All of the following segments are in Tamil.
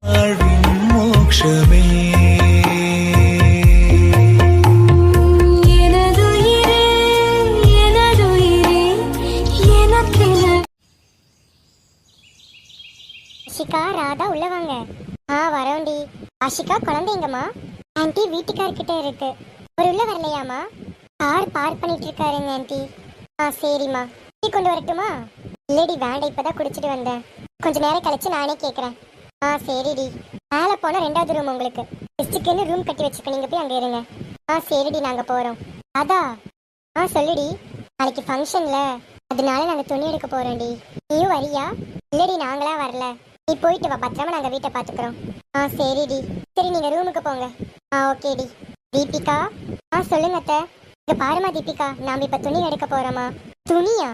வாழ்வின் மோட்சமே ஆஷிகா, ராதா உள்ள வாங்க. வரோண்டி. ஆஷிகா, குழந்தைங்கம்மா. ஆன்ட்டி வீட்டுக்கார்கிட்ட இருக்கு. அவர் உள்ள வரலையாமா? கார் பார்க் பண்ணிட்டு இருக்காருங்க ஆன்ட்டி. சரிம்மா. டீ கொண்டு வரட்டுமா? இல்லடி வேண்டாம், இப்பதான் குடிச்சிட்டு வந்தேன். கொஞ்ச நேரம் கழிச்சு நானே கேட்குறேன். சரிடி. மேலே போனால் 2வது ரூம் உங்களுக்கு. டிஸ்ட்ரிக்ட்னு ரூம் கட்டி வச்சுக்க, நீங்கள் போய் அங்கே இருங்க. சரிடி, நாங்கள் போகிறோம். அதா சொல்லுடி. நாளைக்கு ஃபங்க்ஷனில், அதனால நாங்கள் துணி எடுக்க போகிறோம்டி. நீயும் வரியா? இல்லடி, நாங்களா வரல. நீ போயிட்டு வா, பத்திரமா நாங்கள் வீட்டை பார்த்துக்குறோம். சரிடி. சரி, நீங்கள் ரூமுக்கு போங்க. ஓகேடி. தீபிகா. சொல்லுங்க அத்தை. இங்கே பாருமா தீபிகா, நாம் இப்போ துணி எடுக்க போகிறோமா? துணியா?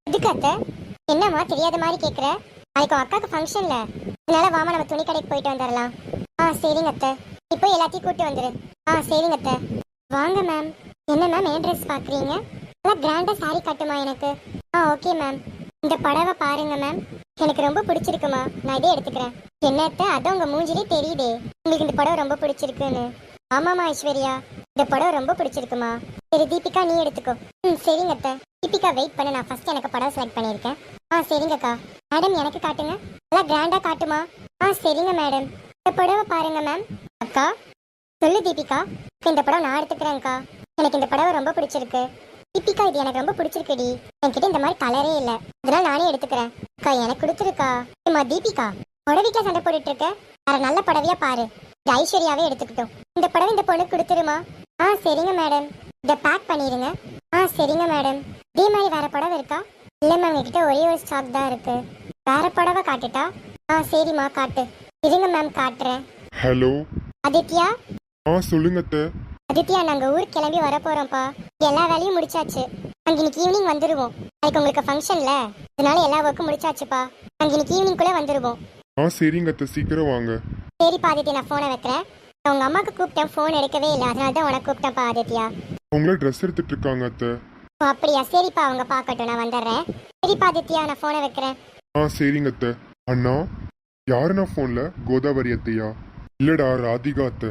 எதுக்கு அத்தை? என்னம்மா தெரியாத மாதிரி கேட்குற? நாளைக்கு அக்காவுக்கு ஃபங்க்ஷன்ல, அதனால வாமா நம்ம துணி கடைக்கு போயிட்டு வந்துடலாம். சரிங்க அத்தை. இப்போ எல்லாத்தையும் கூப்பிட்டு வந்துடு. சரிங்க அத்தை. வாங்க மேம். என்ன மேம் ஏன் ட்ரெஸ் பார்க்குறீங்க? நல்லா கிராண்டாக சாரி கட்டுமா எனக்கு? Okay ma'am. இந்த புடவை பாருங்க மேம், எனக்கு ரொம்ப பிடிச்சிருக்குமா. நான் இதே எடுத்துக்கிறேன். என்னத்த, அதான் உங்கள் மூஞ்சிலே தெரியுதே உங்களுக்கு இந்த புடவை ரொம்ப பிடிச்சிருக்குன்னு. ஆமாம்மா ஐஸ்வர்யா, இந்த புடவை ரொம்ப பிடிச்சிருக்குமா. சரி தீபிகா, நீ எடுத்துக்கோ. சரிங்க அத்தை. தீபிகா வெயிட் பண்ண, நான் ஃபர்ஸ்ட் எனக்கு புடவை செலக்ட் பண்ணியிருக்கேன். சரிங்கக்கா. மேடம் எனக்கு காட்டுங்க. நல்லா கிராண்டாக காட்டுமா. சரிங்க மேடம். இந்த புடவை பாருங்க மேம். அக்கா சொல்லு தீபிகா. இந்த புடவை நான் எடுத்துக்கிறேன்க்கா. எனக்கு இந்த புடவை ரொம்ப பிடிச்சிருக்கு. தீபிகா, இது எனக்கு ரொம்ப பிடிச்சிருக்குடி. என்கிட்ட இந்த மாதிரி கலரே இல்லை, அதனால நானே எடுத்துக்கிறேன். அக்கா எனக்கு கொடுத்துருக்கா. தீபிகா, புடவைக்கா சண்டை போட்டுட்டு இருக்க? வேற நல்ல புடவையா பாரு. இது ஐஸ்வர்யாவே எடுத்துக்கிட்டோம். இந்த புடவை இந்த பொண்ணுக்கு கொடுத்துருமா. சரிங்க மேடம். இதை பேக் பண்ணிடுங்க. சரிங்க மேடம். இதே மாதிரி வேற புடவை இருக்கா? இல்லை மேம், என்கிட்ட ஒரே ஒரு ஸ்டாக் தான் இருக்கு. வேற புடவை காட்டுட்டா? சரிம்மா காட்டு. இருங்க மேம், காட்டுறேன். ஹலோ ஆதித்யா. சொல்லுங்க அத்தை. ஆதித்யா, நாங்க ஊருக்கு கிளம்பி வர போறோம்ப்பா. எல்லா வேலையும் முடிச்சாச்சு. நாங்க இன்னைக்கு ஈவினிங் வந்துருவோம். நாளைக்கு உங்களுக்கு ஃபங்க்ஷன்ல, அதனால எல்லா ஒர்க்கும் முடிச்சாச்சுப்பா. நாங்க இன்னைக்கு ஈவினிங்குள்ள வந்துருவோம். சரிங்க அத்தை, சீக்கிரம் வாங்க. சரிப்பா ஆதித்யா, நான் போனை வைக்கிறேன். நான் உங்க அம்மாக்கு கூப்பிட்டேன், போன் எடுக்கவே இல்லை, அதனால தான் உனக்கு கூப்பிட்டேன்ப்பா ஆதித்யா. உங்கள ட்ரெஸ் எடுத்துட்டு இருக்காங்க அத்தை. அப்படியா? சரிப்பா, அவங்க பார்க்கட்டும், நான் வந்துடுறேன். சரிப்பா ஆதித்யா, நான் போனை வைக்கிறேன். சரிங்க அத்தை. அண்ணா யாருண்ணா ஃபோன்ல? கோதாவரி அத்தையா? இல்லடா, ராதிகா அத்தை.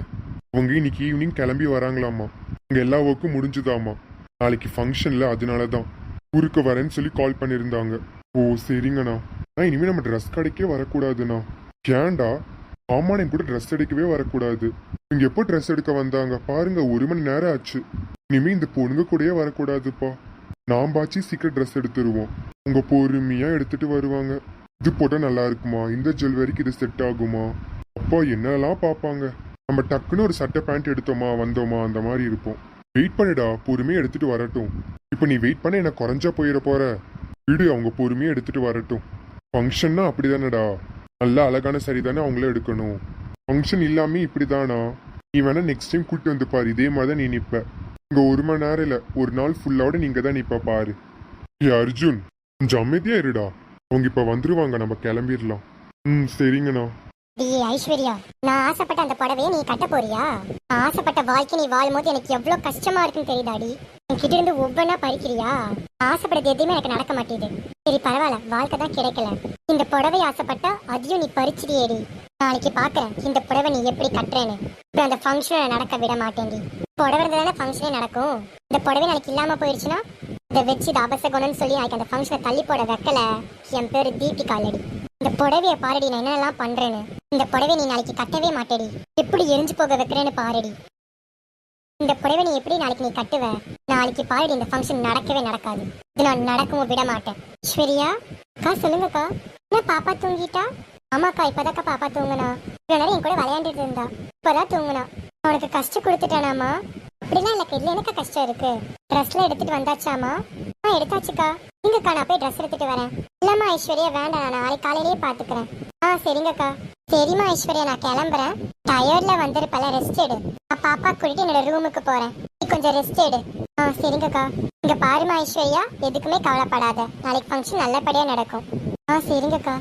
அவங்க இன்னைக்கு ஈவினிங் கிளம்பி வராங்களாமா. இங்க எல்லா ஒர்க்கும் முடிஞ்சுதாமா. நாளைக்கு ஃபங்க்ஷன்ல, அதனால தான் ஊருக்கு வரேன்னு சொல்லி கால் பண்ணியிருந்தாங்க. சரிங்கண்ணா. இனிமே நம்ம ட்ரெஸ் கடைக்கே வரக்கூடாதுண்ணா. ஏன்டா? ஆமாண்ணா, என் கூட ட்ரெஸ் எடுக்கவே வரக்கூடாது. இங்க எப்போ ட்ரெஸ் எடுக்க வந்தாங்க பாருங்க, 1 மணி நேரம் ஆச்சு. இனிமே இந்த பொண்ணுங்க கூடயே வரக்கூடாதுப்பா. நாம் பாச்சு சீக்கிரம் ட்ரெஸ் எடுத்துருவோம். உங்க பொறுமையா எடுத்துட்டு வருவாங்க. இது போட்டால் நல்லா இருக்குமா? இந்த ஜுவல்லரிக்கு இது செட் ஆகுமா? அப்பா என்னெல்லாம் பார்ப்பாங்க. நம்ம டக்குன்னு ஒரு சட்டை பேண்ட் எடுத்தோமா வந்தோமா அந்த மாதிரி இருப்போம். வெயிட் பண்ணிடா, பொறுமையாக எடுத்துட்டு வரட்டும். இப்போ நீ வெயிட் பண்ண என்ன குறைஞ்சா போயிட போற. வீடு அவங்க பொறுமையாக எடுத்துட்டு வரட்டும். ஃபங்க்ஷன்னா அப்படிதானடா, நல்லா அழகான சரி தானே அவங்களே எடுக்கணும். ஃபங்க்ஷன் இல்லாமே இப்படிதானா? நீ வேணா நெக்ஸ்ட் டைம் கூப்பிட்டு வந்து பாரு, இதே மாதிரி தான் நீ நிற்ப. இங்கே 1 மணி நேரம் இல்லை, ஒரு நாள் ஃபுல்லோட நீங்க தான் நிற்ப பாரு. அர்ஜுன் கொஞ்சம் அமைதியா இருடா. அவங்க இப்ப வந்துருவாங்க, நம்ம கிளம்பிடலாம். சரிங்கண்ணா. ஐஸ்வர்யா, நான் ஆசைப்பட்ட அந்த புடவையை நீ கட்ட போறியா? நான் ஆசைப்பட்ட வாழ்க்கை நீ வாழும்போது எனக்கு எவ்வளவு கஷ்டமா இருக்குன்னு தெரியுதாடி. என்கிட்ட இருந்து ஒவ்வொன்னா பறிக்கிறியா? ஆசைப்பட்டது எதுவுமே எனக்கு நடக்க மாட்டேது. சரி பரவாயில்ல, வாழ்க்கை தான் கிடைக்கல. இந்த புடவை ஆசைப்பட்டா அதையும் நீ பறிச்சிடியேடி. நாளைக்கு பாக்குறேன் இந்த புடவை நீ எப்படி கட்டுறேன்னு. இப்ப அந்த ஃபங்க்ஷனை நடக்க விட மாட்டேன்டி. புடவை தானே ஃபங்க்ஷனே நடக்கும். இந்த புடவை நாளைக்கு இல்லாம போயிடுச்சுன்னா இதை வச்சு இது அபசகுணம்னு சொல்லி நாளைக்கு அந்த ஃபங்க்ஷனை தள்ளி போட வைக்கல. என் பேரு தீபிகா இல்லடி. இந்த புடவைய பாருடி, நான் என்னெல்லாம் பண்றேன்னு. இந்த புடவை நீ நாளைக்கு கட்டவே மாட்டேடி. எப்படி எரிஞ்சு போக வைக்கிறேன்னு பாருடி. இந்த புடவை நீ எப்படி நாளைக்கு நீ கட்டுவ? நாளைக்கு பாருடி, இந்த ஃபங்க்ஷன் நடக்கவே நடக்காது. இது நான் நடக்கவும் விட மாட்டேன். ஐஸ்வர்யா அக்கா, சொல்லுங்கக்கா. என்ன பாப்பா தூங்கிட்டா? ஆமாக்கா, இப்பதாக்கா பாப்பா தூங்குனா. இவ்வளவு நேரம் என் கூட விளையாண்டுட்டு இருந்தா, இப்பதான் தூங்குனா. அவனுக்கு கஷ்டம் கொடுத்துட்டானாமா? அப்படிலாம் இல்லக்கா. இதுல எனக்கு கஷ்டம் இருக்கு. ட்ரெஸ்ல எடுத்துட்டு வந்தாச்சாமா? எடுத்தாச்சுக்கா. நீங்கக்கா, நான் போய் ட்ரெஸ் எடுத்துட்டு வரேன். இல்லம்மா ஐஸ்வர்யா, வேண்டாம், நான் நாளைக்கு காலையிலேயே பாத்துக்கிறேன். சரிங்கக்கா. சரிம்மா ஐஸ்வர்யா, நான் கிளம்புறேன். டயர்ட்ல வந்திருப்பல, ரெஸ்ட் எடு. நான் பாப்பா கூட்டிட்டு என்னோட ரூமுக்கு போறேன். நீ கொஞ்சம் ரெஸ்ட் எடு. சரிங்கக்கா. இங்க பாருமா ஐஸ்வர்யா, எதுக்குமே கவலைப்படாத. நாளைக்கு ஃபங்க்ஷன் நல்லபடியா நடக்கும். சரிங்கக்கா.